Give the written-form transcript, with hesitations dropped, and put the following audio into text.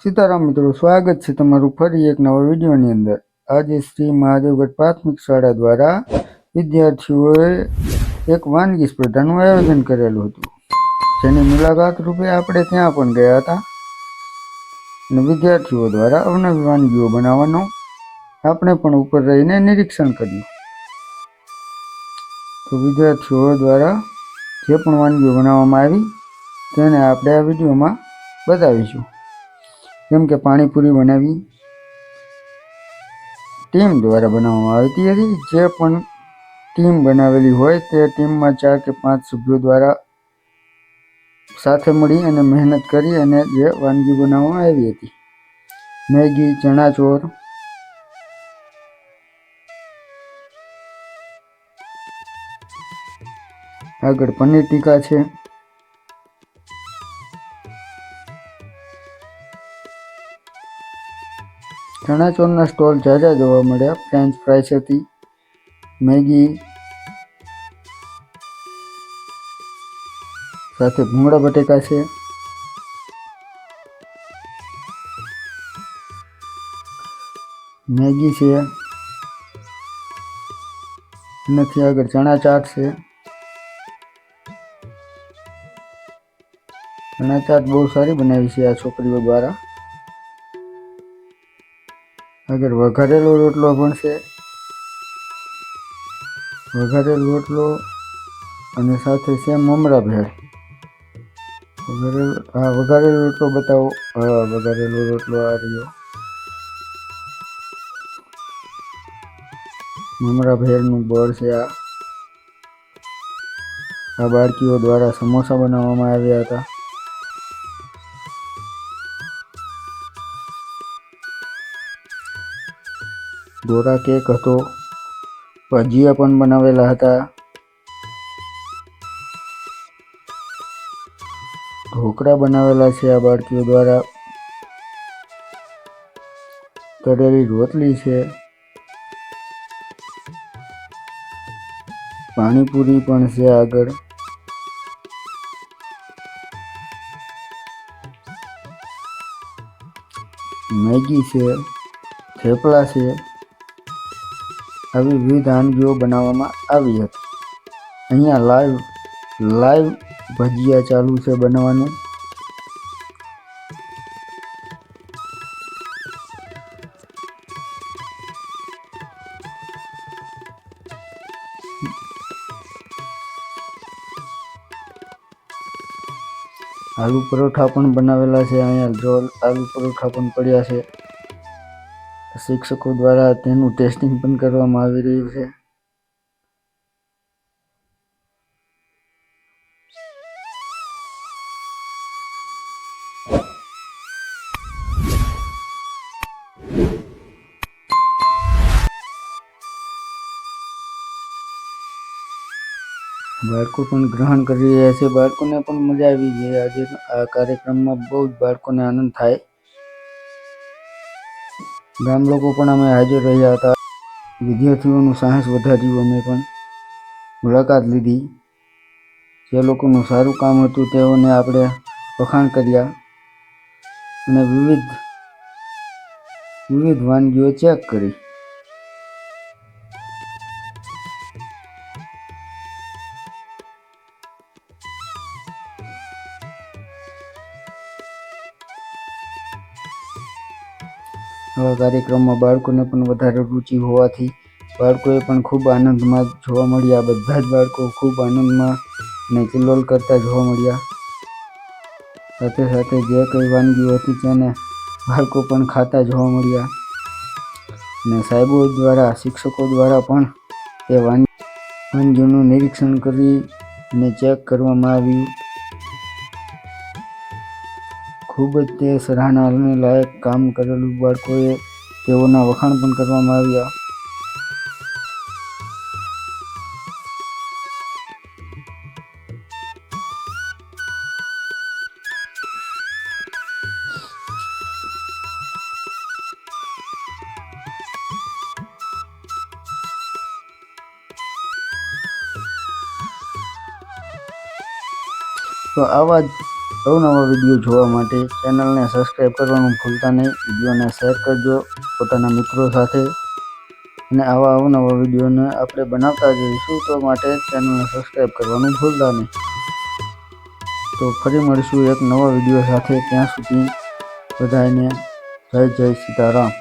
સીતારામ મિત્રો, સ્વાગત છે તમારું ફરી એક નવા વિડીયોની અંદર। આજે શ્રી મહાદેવગઢ પ્રાથમિક શાળા દ્વારા વિદ્યાર્થીઓએ એક વાનગી સ્પર્ધાનું આયોજન કરેલું હતું, જેની મુલાકાત રૂપે આપણે ત્યાં પણ ગયા હતા અને વિદ્યાર્થીઓ દ્વારા અવનવી વાનગીઓ બનાવવાનો આપણે પણ ઉપર રહીને નિરીક્ષણ કર્યું। તો વિદ્યાર્થીઓ દ્વારા જે પણ વાનગીઓ બનાવવામાં આવી તેને આપણે આ વિડીયોમાં બતાવીશું। જેમ કે પાણીપુરી બનાવી ટીમ દ્વારા બનાવવામાં આવતી હતી। જે પણ ટીમ બનાવેલી હોય તે ટીમમાં 4 કે 5 સભ્યો દ્વારા સાથે મળી અને મહેનત કરી અને જે વાનગી બનાવવામાં આવી હતી। મેગી, ચણા ચોર, આગળ પનીર ટીકા છે, ચણા ચોરના સ્ટોલ ઝાઝા જોવા મળ્યા। ફ્રેન્ચ ફ્રાઈસ હતી, મેગી સાથે ભૂંગળા બટેકા છે, મેગી છે, એનાથી આગળ ચણા ચાટ છે। ચણા ચાટ બહુ સારી બનાવી છે આ છોકરીઓ દ્વારા। આગળ વઘારેલો રોટલો પણ છે, વઘારેલો રોટલો અને સાથે છે મમરા ભેળ। વઘારેલો રોટલો બતાવો। વઘારેલો રોટલો આ રહ્યો, મમરા ભેળનું બોર્ડ છે। આ બાળકીઓ દ્વારા સમોસા બનાવવામાં આવ્યા હતા। દોરા કેક હતો, ભજીયા પણ બનાવેલા હતા, ઢોકળા બનાવેલા છે આ બાળકીઓ દ્વારા, તળેલી રોટલી છે, પાણીપુરી પણ છે, આગળ મેગી છે, થેપલા છે। આવી વિવિધ વાનગીઓ બનાવવામાં આવી હતી। અહીંયા લાઈવ ભજીયા ચાલુ છે બનાવવાનું। આલુ પરોઠા પણ બનાવેલા છે। અહીંયા જો આલુ પરોઠા પણ પડ્યા છે। શિક્ષકો દ્વારા તેનું ટેસ્ટિંગ પણ કરવામાં આવી રહ્યું છે। બાળકો પણ ગ્રહણ કરી રહ્યા છે। બાળકોને પણ મજા આવી છે। આજે આ કાર્યક્રમમાં બહુ જ બાળકોને આનંદ થાય। ગામ લોકો પણ અમે હાજર રહ્યા હતા। વિદ્યાર્થીઓનું સાહસ વધાર્યું। અમે પણ મુલાકાત લીધી। જે લોકોનું સારું કામ હતું તેઓને આપણે વખાણ કર્યા અને વિવિધ વાનગીઓ ચેક કરી। આવા કાર્યક્રમમાં બાળકોને પણ વધારે રુચિ હોવાથી બાળકોએ પણ ખૂબ આનંદમાં જોવા મળ્યા। બધા જ બાળકો ખૂબ આનંદમાં અને કિલ્લોલ કરતા જોવા મળ્યા। સાથે સાથે જે કંઈ વાનગીઓ હતી તેને બાળકો પણ ખાતા જોવા મળ્યા અને સાહેબો દ્વારા, શિક્ષકો દ્વારા પણ તે વાનગીઓનું નિરીક્ષણ કરી અને ચેક કરવામાં આવ્યું। ખૂબ જ તે સરાહનાને લાયક કામ કરેલું બાળકોએ, તેઓના વખાણ પણ કરવામાં આવ્યા। તો આવા જ અવનવા વિડીયો જોવા માટે ચેનલને સબસ્ક્રાઈબ કરવાનું ભૂલતા નહીં. વિડીયોને શેર કરજો પોતાના મિત્રો સાથે, અને આવા અવનવા વિડીયોને આપણે બનાવતા જઈશું, તો માટે ચેનલને સબસ્ક્રાઈબ કરવાનું ભૂલતા નહીં. તો ફરી મળીશું એક નવા વિડીયો સાથે. ત્યાં સુધી બધાને જય સીતારામ.